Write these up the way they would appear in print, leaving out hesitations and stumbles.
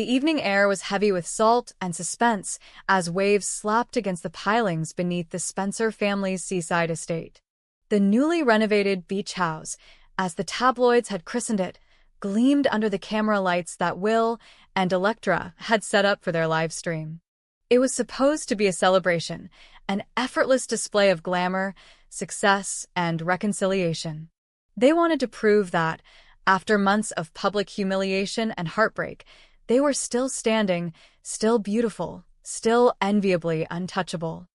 The evening air was heavy with salt and suspense as waves slapped against the pilings beneath the Spencer family's seaside estate. The newly renovated beach house, as the tabloids had christened it, gleamed under the camera lights that Will and Electra had set up for their live stream. It was supposed to be a celebration, an effortless display of glamour, success, and reconciliation. They wanted to prove that, after months of public humiliation and heartbreak, they were still standing, still beautiful, still enviably untouchable.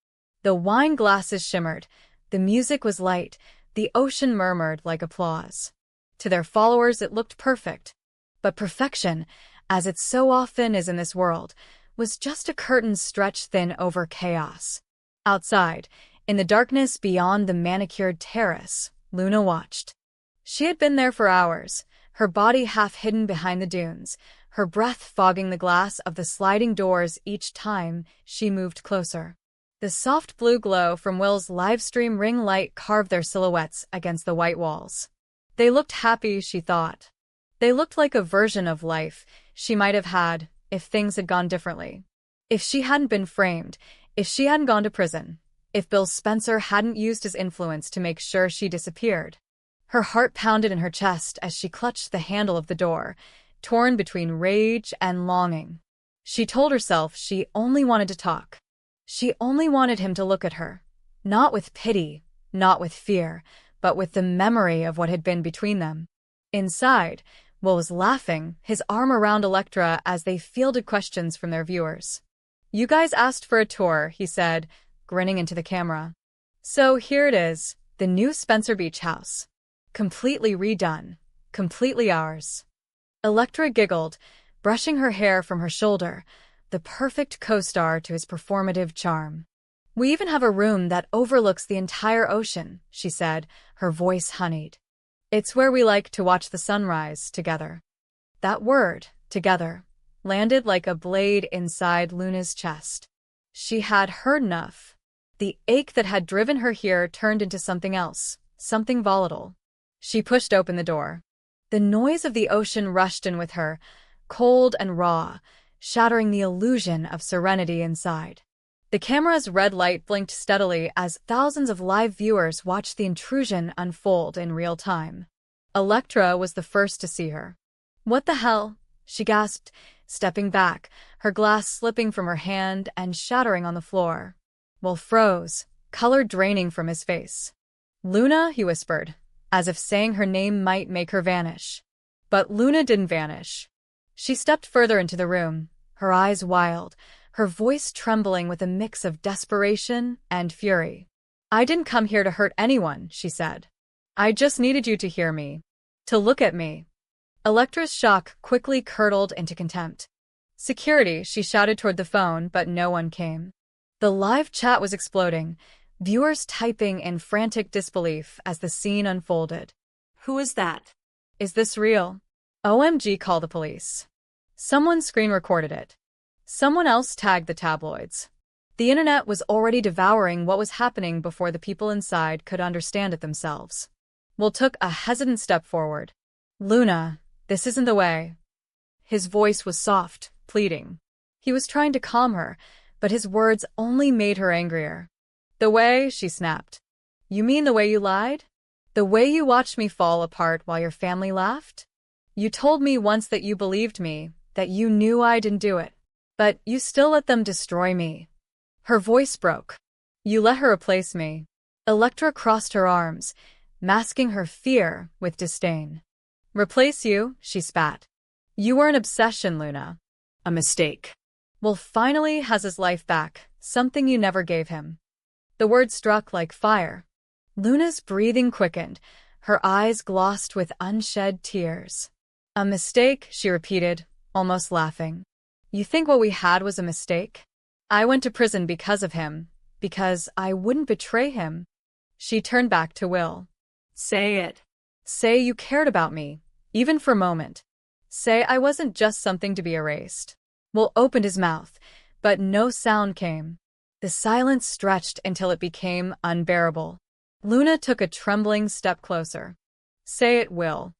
The wine glasses shimmered, the music was light, the ocean murmured like applause. To their followers it looked perfect. But perfection, as it so often is in this world, was just a curtain stretched thin over chaos. Outside, in the darkness beyond the manicured terrace, Luna watched. She had been there for hours, her body half hidden behind the dunes, her breath fogging the glass of the sliding doors each time she moved closer. The soft blue glow from Will's livestream ring light carved their silhouettes against the white walls. They looked happy, she thought. They looked like a version of life she might have had if things had gone differently. If she hadn't been framed, if she hadn't gone to prison, if Bill Spencer hadn't used his influence to make sure she disappeared. Her heart pounded in her chest as she clutched the handle of the door, torn between rage and longing. She told herself she only wanted to talk. She only wanted him to look at her, not with pity, not with fear, but with the memory of what had been between them. Inside, Will was laughing, his arm around Electra as they fielded questions from their viewers. "You guys asked for a tour," he said, grinning into the camera. "So here it is, the new Spencer Beach house. Completely redone, completely ours." Electra giggled, brushing her hair from her shoulder, the perfect co-star to his performative charm. "We even have a room that overlooks the entire ocean," she said, her voice honeyed. "It's where we like to watch the sunrise together." That word, together, landed like a blade inside Luna's chest. She had heard enough. The ache that had driven her here turned into something else, something volatile. She pushed open the door. The noise of the ocean rushed in with her, cold and raw, shattering the illusion of serenity inside. The camera's red light blinked steadily as thousands of live viewers watched the intrusion unfold in real time. Electra was the first to see her. "What the hell?" she gasped, stepping back, her glass slipping from her hand and shattering on the floor. Will froze, color draining from his face. "Luna," he whispered, as if saying her name might make her vanish. But Luna didn't vanish. She stepped further into the room, her eyes wild, her voice trembling with a mix of desperation and fury. "I didn't come here to hurt anyone," she said. "I just needed you to hear me. To look at me." Electra's shock quickly curdled into contempt. "Security," she shouted toward the phone, but no one came. The live chat was exploding, viewers typing in frantic disbelief as the scene unfolded. "Who is that? Is this real? OMG, call the police." Someone screen recorded it. Someone else tagged the tabloids. The internet was already devouring what was happening before the people inside could understand it themselves. Will took a hesitant step forward. "Luna, this isn't the way." His voice was soft, pleading. He was trying to calm her, but his words only made her angrier. "The way?" she snapped. "You mean the way you lied? The way you watched me fall apart while your family laughed? You told me once that you believed me, that you knew I didn't do it. But you still let them destroy me." Her voice broke. "You let her replace me." Electra crossed her arms, masking her fear with disdain. "Replace you?" she spat. "You were an obsession, Luna. A mistake. Will finally has his life back, something you never gave him." The word struck like fire. Luna's breathing quickened, her eyes glossed with unshed tears. "A mistake," she repeated, almost laughing. "You think what we had was a mistake? I went to prison because of him, because I wouldn't betray him." She turned back to Will. "Say it. Say you cared about me, even for a moment. Say I wasn't just something to be erased." Will opened his mouth, but no sound came. The silence stretched until it became unbearable. Luna took a trembling step closer. "Say it, Will.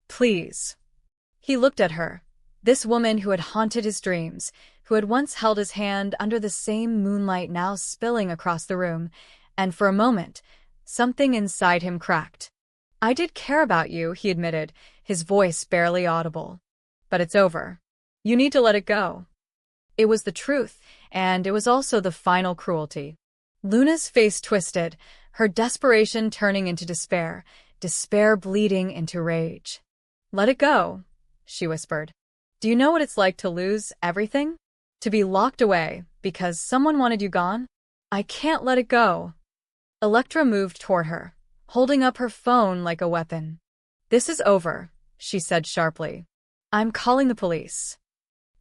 Please." He looked at her, This woman who had haunted his dreams, who had once held his hand under the same moonlight now spilling across the room, and for a moment, something inside him cracked. "I did care about you," he admitted, his voice barely audible. "But it's over. You need to let it go." It was the truth, and it was also the final cruelty. Luna's face twisted, her desperation turning into despair, despair bleeding into rage. "Let it go," she whispered. "Do you know what it's like to lose everything? To be locked away because someone wanted you gone? I can't let it go." Electra moved toward her, holding up her phone like a weapon. "This is over," she said sharply. "I'm calling the police."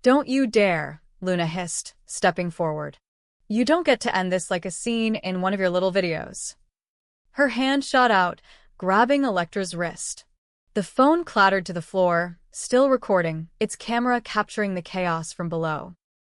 "Don't you dare," Luna hissed, stepping forward. "You don't get to end this like a scene in one of your little videos." Her hand shot out, grabbing Electra's wrist. The phone clattered to the floor, still recording, its camera capturing the chaos from below.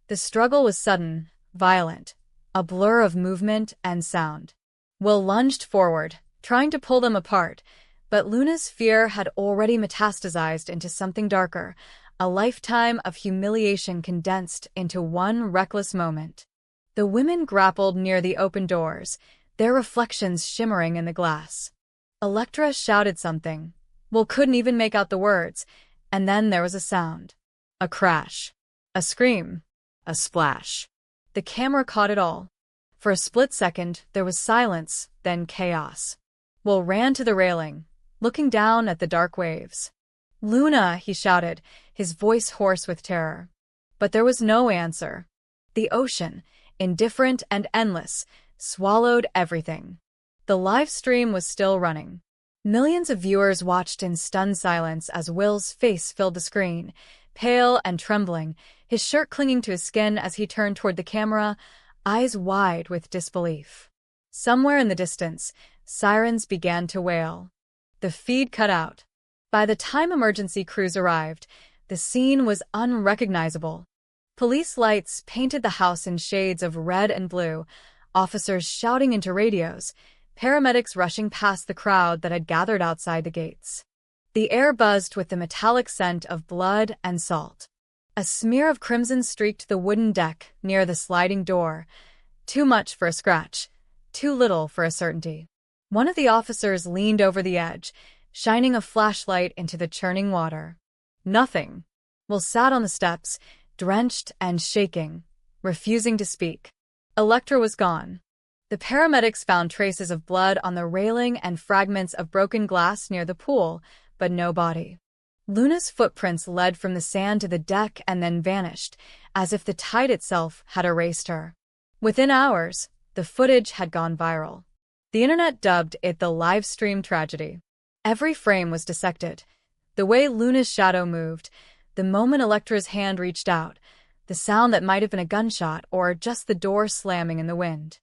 The struggle was sudden, violent, a blur of movement and sound. Will lunged forward, trying to pull them apart, but Luna's fear had already metastasized into something darker, a lifetime of humiliation condensed into one reckless moment. The women grappled near the open doors, their reflections shimmering in the glass. Electra shouted something. Will couldn't even make out the words, and then there was a sound. A crash. A scream. A splash. The camera caught it all. For a split second, there was silence, then chaos. Will ran to the railing, looking down at the dark waves. "Luna," he shouted, his voice hoarse with terror. But there was no answer. The ocean, indifferent and endless, swallowed everything. The live stream was still running. Millions of viewers watched in stunned silence as Will's face filled the screen, pale and trembling, his shirt clinging to his skin as he turned toward the camera, eyes wide with disbelief. Somewhere in the distance, sirens began to wail. The feed cut out. By the time emergency crews arrived, the scene was unrecognizable. Police lights painted the house in shades of red and blue, officers shouting into radios, paramedics rushing past the crowd that had gathered outside the gates. The air buzzed with the metallic scent of blood and salt. A smear of crimson streaked the wooden deck near the sliding door. Too much for a scratch, too little for a certainty. One of the officers leaned over the edge, shining a flashlight into the churning water. Nothing. Will sat on the steps, drenched and shaking, refusing to speak. Electra was gone. The paramedics found traces of blood on the railing and fragments of broken glass near the pool, but no body. Luna's footprints led from the sand to the deck and then vanished, as if the tide itself had erased her. Within hours, the footage had gone viral. The internet dubbed it the live stream tragedy. Every frame was dissected. The way Luna's shadow moved, the moment Electra's hand reached out, the sound that might have been a gunshot or just the door slamming in the wind.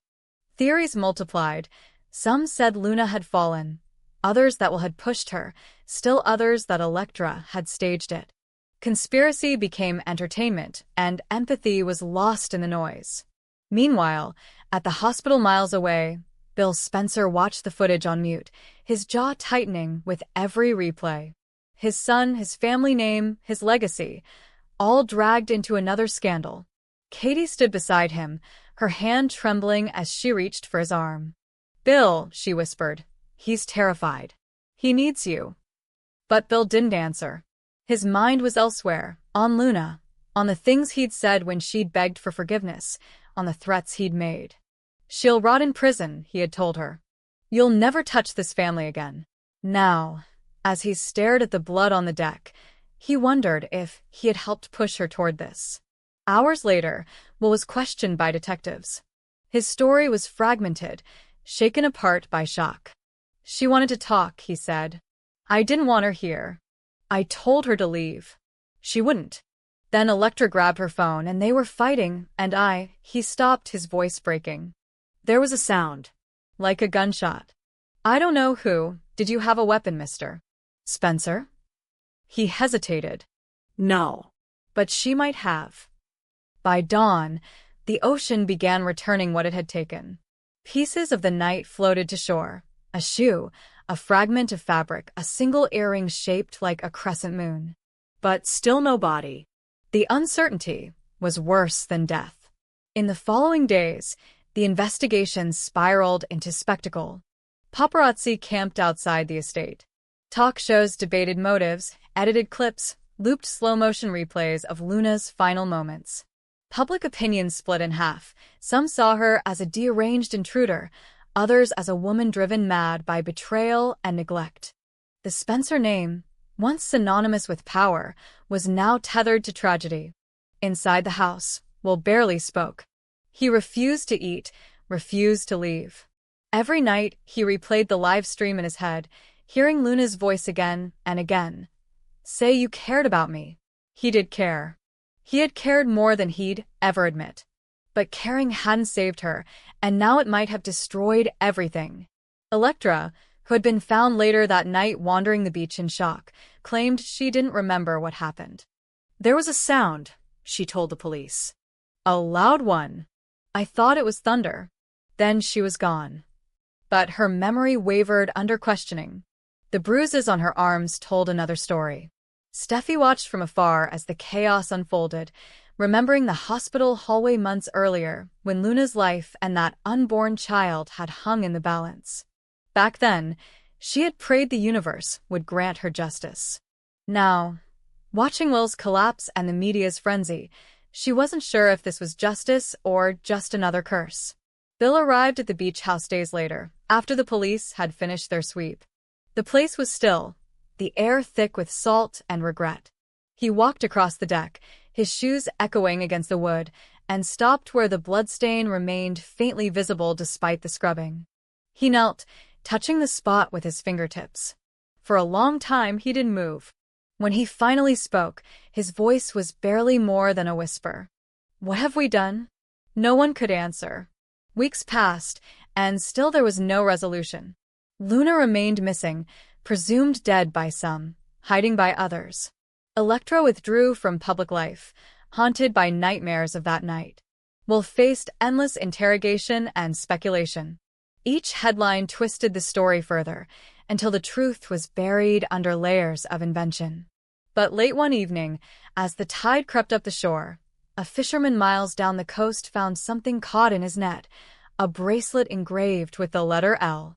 Theories multiplied. Some said Luna had fallen, others that Will had pushed her, still others that Electra had staged it. Conspiracy became entertainment, and empathy was lost in the noise. Meanwhile, at the hospital miles away, Bill Spencer watched the footage on mute, his jaw tightening with every replay. His son, his family name, his legacy, all dragged into another scandal. Katie stood beside him, her hand trembling as she reached for his arm. "Bill," she whispered, "he's terrified. He needs you." But Bill didn't answer. His mind was elsewhere, on Luna, on the things he'd said when she'd begged for forgiveness, on the threats he'd made. "She'll rot in prison," he had told her. "You'll never touch this family again." Now, as he stared at the blood on the deck, he wondered if he had helped push her toward this. Hours later, Will was questioned by detectives. His story was fragmented, shaken apart by shock. "She wanted to talk," he said. "I didn't want her here. I told her to leave. She wouldn't. Then Electra grabbed her phone and they were fighting, and he stopped, his voice breaking. There was a sound. Like a gunshot. "I don't know who. Did you have a weapon, Mr. Spencer?" He hesitated. "No. But she might have." By dawn, the ocean began returning what it had taken. Pieces of the night floated to shore. A shoe, a fragment of fabric, a single earring shaped like a crescent moon. But still no body. The uncertainty was worse than death. In the following days, the investigation spiraled into spectacle. Paparazzi camped outside the estate. Talk shows debated motives, edited clips, looped slow-motion replays of Luna's final moments. Public opinion split in half. Some saw her as a deranged intruder, others as a woman driven mad by betrayal and neglect. The Spencer name, once synonymous with power, was now tethered to tragedy. Inside the house, Will barely spoke. He refused to eat, refused to leave. Every night, he replayed the live stream in his head, hearing Luna's voice again and again. Say you cared about me. He did care. He had cared more than he'd ever admit. But caring hadn't saved her, and now it might have destroyed everything. Electra, who had been found later that night wandering the beach in shock, claimed she didn't remember what happened. There was a sound, she told the police. A loud one. I thought it was thunder. Then she was gone. But her memory wavered under questioning. The bruises on her arms told another story. Steffi watched from afar as the chaos unfolded, remembering the hospital hallway months earlier when Luna's life and that unborn child had hung in the balance. Back then, she had prayed the universe would grant her justice. Now, watching Will's collapse and the media's frenzy, she wasn't sure if this was justice or just another curse. Bill arrived at the beach house days later, after the police had finished their sweep. The place was still, the air thick with salt and regret. He walked across the deck, his shoes echoing against the wood, and stopped where the bloodstain remained faintly visible despite the scrubbing. He knelt, touching the spot with his fingertips. For a long time he didn't move. When he finally spoke, his voice was barely more than a whisper. What have we done? No one could answer. Weeks passed, and still there was no resolution. Luna remained missing, presumed dead by some, hiding by others. Electra withdrew from public life, haunted by nightmares of that night. Will faced endless interrogation and speculation. Each headline twisted the story further, until the truth was buried under layers of invention. But late one evening, as the tide crept up the shore, a fisherman miles down the coast found something caught in his net, a bracelet engraved with the letter L.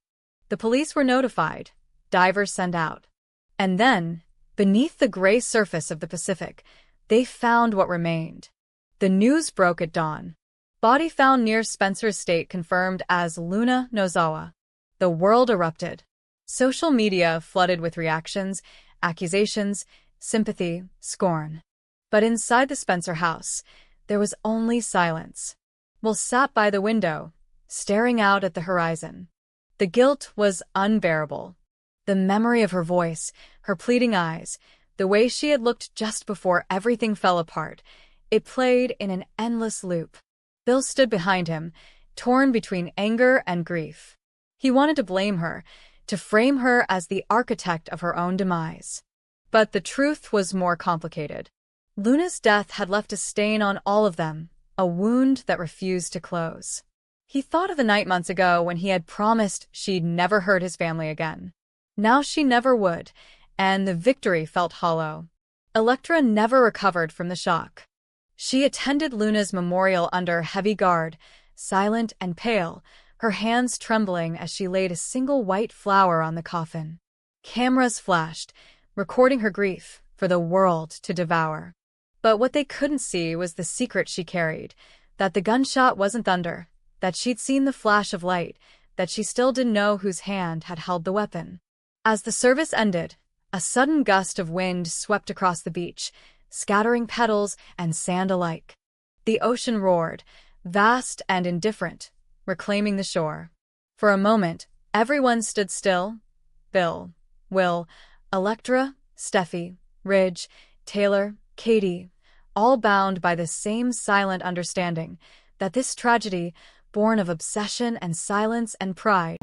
The police were notified, divers sent out. And then, beneath the gray surface of the Pacific, they found what remained. The news broke at dawn. Body found near Spencer Estate confirmed as Luna Nozawa. The world erupted. Social media flooded with reactions, accusations, sympathy, scorn. But inside the Spencer house, there was only silence. Will sat by the window, staring out at the horizon. The guilt was unbearable. The memory of her voice, her pleading eyes, the way she had looked just before everything fell apart, it played in an endless loop. Bill stood behind him, torn between anger and grief. He wanted to blame her, to frame her as the architect of her own demise. But the truth was more complicated. Luna's death had left a stain on all of them, a wound that refused to close. He thought of the night months ago when he had promised she'd never hurt his family again. Now she never would, and the victory felt hollow. Electra never recovered from the shock. She attended Luna's memorial under heavy guard, silent and pale, her hands trembling as she laid a single white flower on the coffin. Cameras flashed, recording her grief for the world to devour. But what they couldn't see was the secret she carried, that the gunshot wasn't thunder, that she'd seen the flash of light, that she still didn't know whose hand had held the weapon. As the service ended, a sudden gust of wind swept across the beach, scattering petals and sand alike. The ocean roared, vast and indifferent, reclaiming the shore. For a moment, everyone stood still. Bill, Will, Electra, Steffi, Ridge, Taylor, Katie, all bound by the same silent understanding that this tragedy, born of obsession and silence and pride,